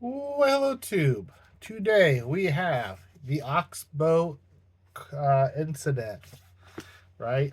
Oh, hello, Tube. Today we have the Oxbow incident, right?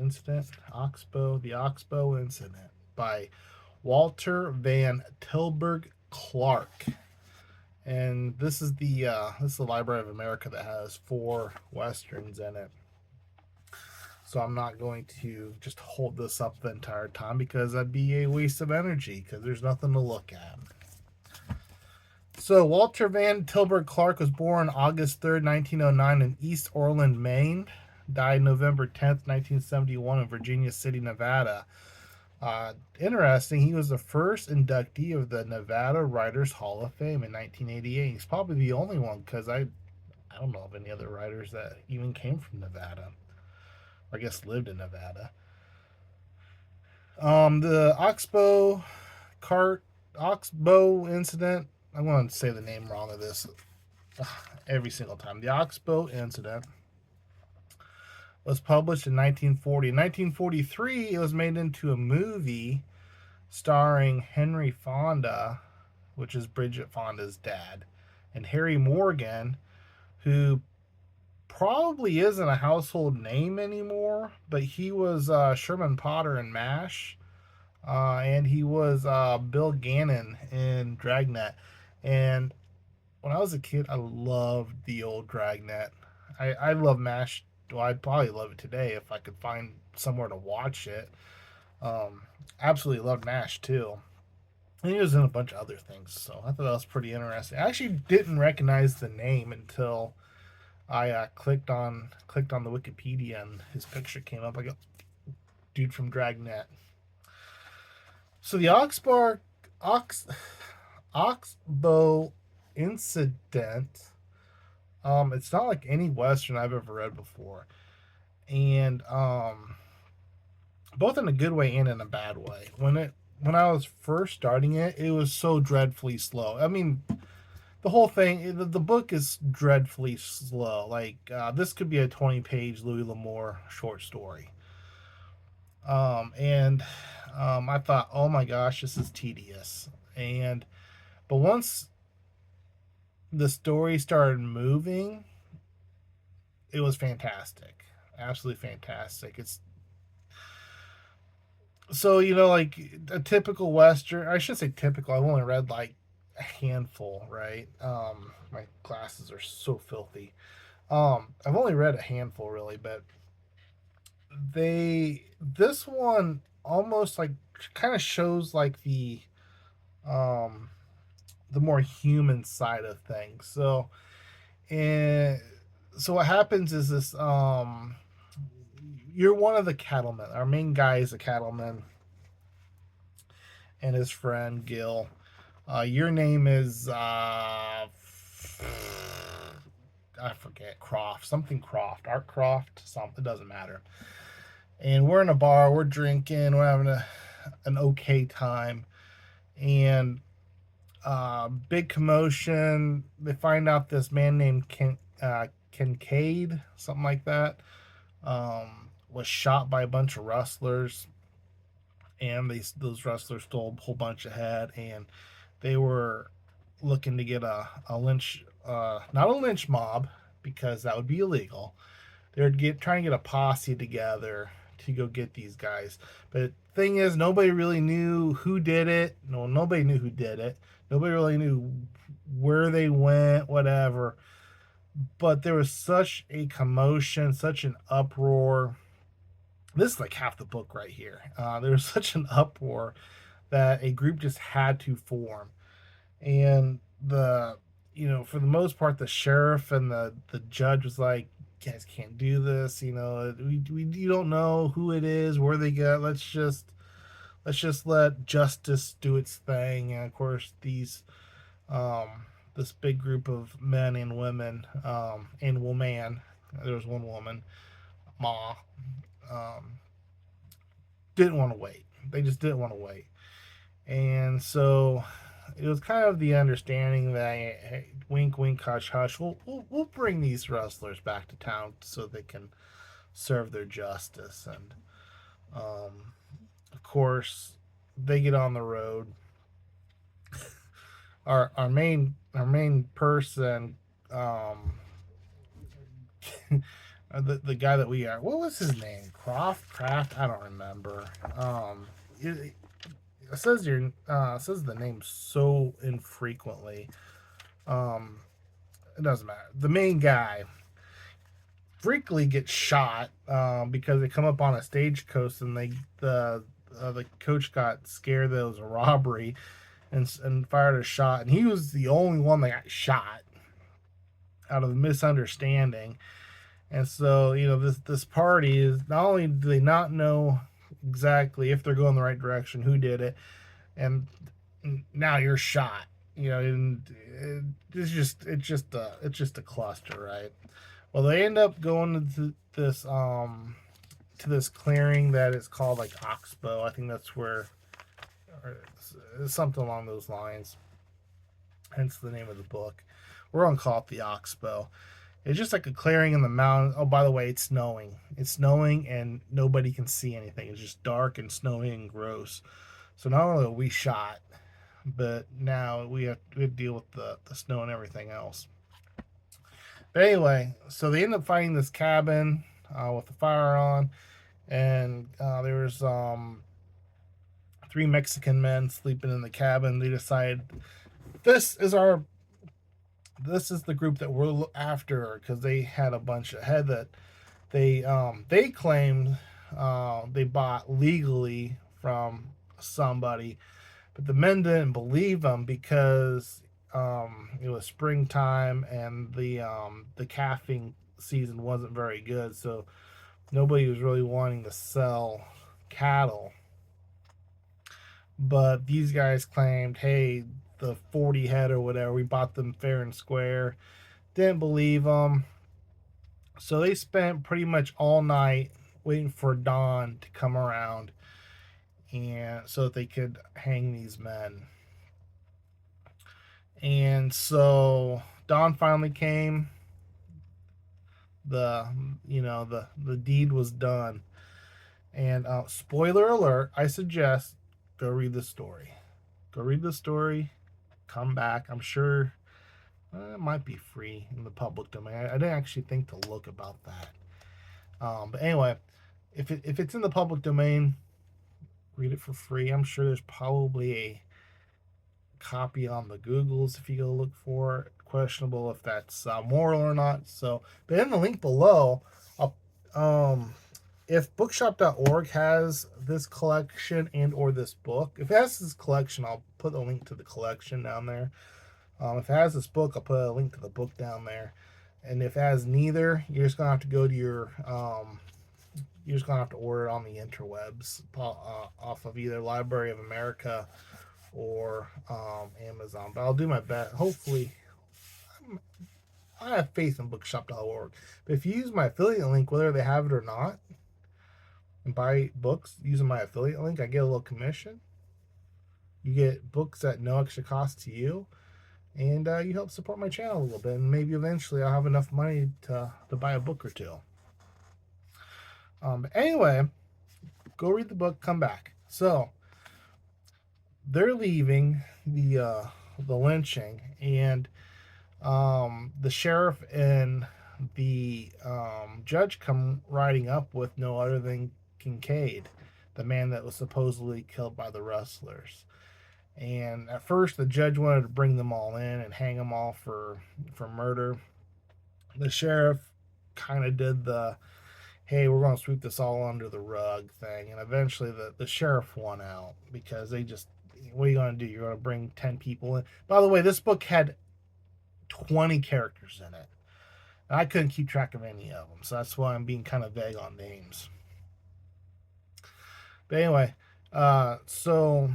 Incident, the Oxbow incident by Walter Van Tilburg Clark, and this is the Library of America that has four westerns in it. So I'm not going to just hold this up the entire time because that'd be a waste of energy because there's nothing to look at. So Walter Van Tilburg Clark was born August 3rd, 1909 in East Orland, Maine. Died November 10th, 1971 in Virginia City, Nevada. Interesting, he was the first inductee of the Nevada Writers Hall of Fame in 1988. He's probably the only one because I don't know of any other writers that even came from Nevada, or I guess lived in Nevada. The Oxbow incident. I'm going to say the name wrong of this every single time. The Oxbow incident was published in 1940. In 1943, it was made into a movie starring Henry Fonda, which is Bridget Fonda's dad, and Harry Morgan, who probably isn't a household name anymore, but he was Sherman Potter in MASH, and he was Bill Gannon in Dragnet. And when I was a kid, I loved the old Dragnet. I love MASH. Well, I'd probably love it today if I could find somewhere to watch it. Absolutely loved MASH too. And he was in a bunch of other things, so I thought that was pretty interesting. I actually didn't recognize the name until I clicked on the Wikipedia and his picture came up. I go, dude from Dragnet. So the Ox Oxbow incident. It's not like any western I've ever read before, and both in a good way and in a bad way. When I was first starting it, it was so dreadfully slow. I mean, the whole thing, the book is dreadfully slow. Like this could be a 20-page Louis L'Amour short story. And I thought, oh my gosh, this is tedious. And but once the story started moving, it was fantastic, absolutely fantastic. It's so like a typical western. I should say typical. I've only read like a handful, right? My glasses are so filthy. I've only read a handful really, but this one almost like kind of shows like um the more human side of things. And so what happens is this you're one of the cattlemen. Our main guy is a cattleman, and his friend Gil. Your name is I forget, Croft, something Croft, Art Croft, something. It doesn't matter. And we're in a bar, we're drinking, we're having an okay time, and big commotion. They find out this man named Kincaid, something like that, was shot by a bunch of rustlers, and those rustlers stole a whole bunch of head, and they were looking to get a lynch, not a lynch mob, because that would be illegal. They're trying to get a posse together to go get these guys. But thing is, nobody really knew who did it. No, nobody knew who did it. Nobody really knew where they went, whatever. But there was such a commotion, such an uproar. This is like half the book right here. There was such an uproar that a group just had to form, and for the most part, the sheriff and the judge was like, "You guys can't do this. We you don't know who it is, where they get. Let's just let justice do its thing." And of course, this big group of men and women, and woman, there was one woman, Ma, um, didn't want to wait. They just didn't want to wait. And so it was kind of the understanding that, hey, wink, wink, hush, hush, we'll bring these wrestlers back to town so they can serve their justice. And of course, they get on the road. our main person, um, the guy that we are. What was his name? Craft. I don't remember. It, it says your says the name so infrequently. Um, it doesn't matter. The main guy frequently gets shot because they come up on a stagecoach and the coach got scared that it was a robbery and fired a shot, and he was the only one that got shot out of a misunderstanding. And so, this party is not only do they not know exactly if they're going the right direction, who did it, and now you're shot. And it's just a cluster, right? Well, they end up going to this clearing that is called like Oxbow. I think that's where, or something along those lines. Hence the name of the book. We're gonna call it the Oxbow. It's just like a clearing in the mountain. Oh, by the way, it's snowing. It's snowing and nobody can see anything. It's just dark and snowy and gross. So not only are we shot, but now we have to deal with the snow and everything else. But anyway, so they end up finding this cabin with the fire on, and there was three Mexican men sleeping in the cabin. They decide this is our this is the group that we're after because they had a bunch of head that they claimed they bought legally from somebody, but the men didn't believe them because it was springtime and the calving season wasn't very good, so nobody was really wanting to sell cattle. But these guys claimed, hey, the 40 head or whatever, we bought them fair and square. Didn't believe them. So they spent pretty much all night waiting for dawn to come around and so that they could hang these men. And so dawn finally came. The deed was done. And spoiler alert, I suggest go read the story. Go read the story. Come back. I'm sure it might be free in the public domain. I didn't actually think to look about that. But anyway, if it's in the public domain, read it for free. I'm sure there's probably a copy on the Googles if you go look for it. Questionable if that's moral or not. So, but in the link below, if bookshop.org has this collection and or this book, if it has this collection, I'll put a link to the collection down there. If it has this book, I'll put a link to the book down there. And if it has neither, you're just gonna have to go to you're just gonna have to order it on the interwebs off of either Library of America or Amazon. But I'll do my best. Hopefully, I have faith in bookshop.org. But if you use my affiliate link, whether they have it or not, and buy books using my affiliate link, I get a little commission. You get books at no extra cost to you, and you help support my channel a little bit. And maybe eventually I'll have enough money to buy a book or two. But anyway, go read the book, come back. So they're leaving the lynching, and the sheriff and the judge come riding up with no other than Kincaid, the man that was supposedly killed by the rustlers. And at first, the judge wanted to bring them all in and hang them all for murder. The sheriff kind of did the, hey, we're going to sweep this all under the rug thing. And eventually, the sheriff won out because they just, what are you going to do? You're going to bring 10 people in. By the way, this book had 20 characters in it. And I couldn't keep track of any of them. So that's why I'm being kind of vague on names. But anyway, so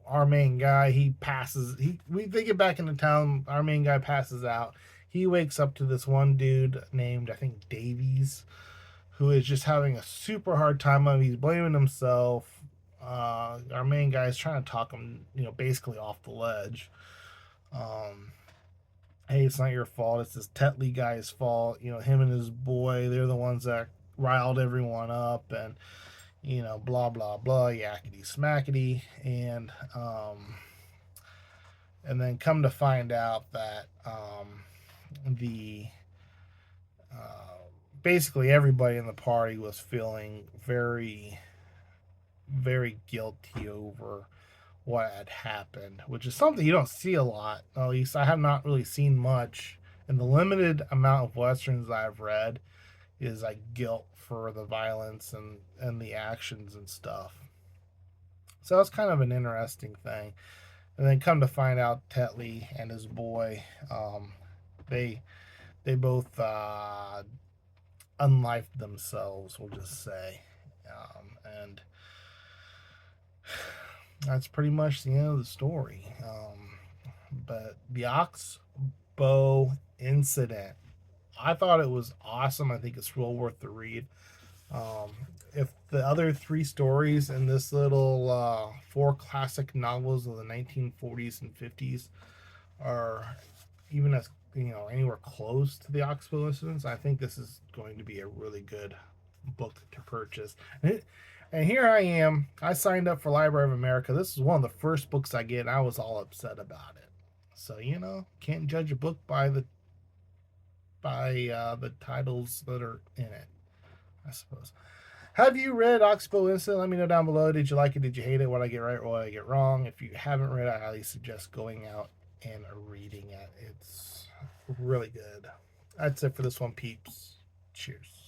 our main guy, he passes. They get back into town. Our main guy passes out. He wakes up to this one dude named, I think, Davies, who is just having a super hard time of. He's blaming himself. Our main guy is trying to talk him, basically off the ledge. Hey, it's not your fault. It's this Tetley guy's fault. Him and his boy, they're the ones that riled everyone up. And, blah blah blah, yakety smackety, and then come to find out that the basically everybody in the party was feeling very, very guilty over what had happened, which is something you don't see a lot. At least I have not really seen much. In the limited amount of westerns I've read, is like guilt for the violence and the actions and stuff. So that's kind of an interesting thing. And then come to find out, Tetley and his boy, they they both unlifed themselves, we'll just say, and that's pretty much the end of the story. But the Oxbow incident, I thought it was awesome. I think it's real worth the read. Um, if the other three stories in this little four classic novels of the 1940s and 50s are even as anywhere close to the Oxbow incidents, I think this is going to be a really good book to purchase. And here I am. I signed up for Library of America. This is one of the first books I get, and I was all upset about it. So can't judge a book by the titles that are in it, I suppose. Have you read Oxbow Incident? Let me know down below. Did you like it? Did you hate it? What I get right? What I get wrong? If you haven't read, I highly suggest going out and reading it. It's really good. That's it for this one, peeps. Cheers.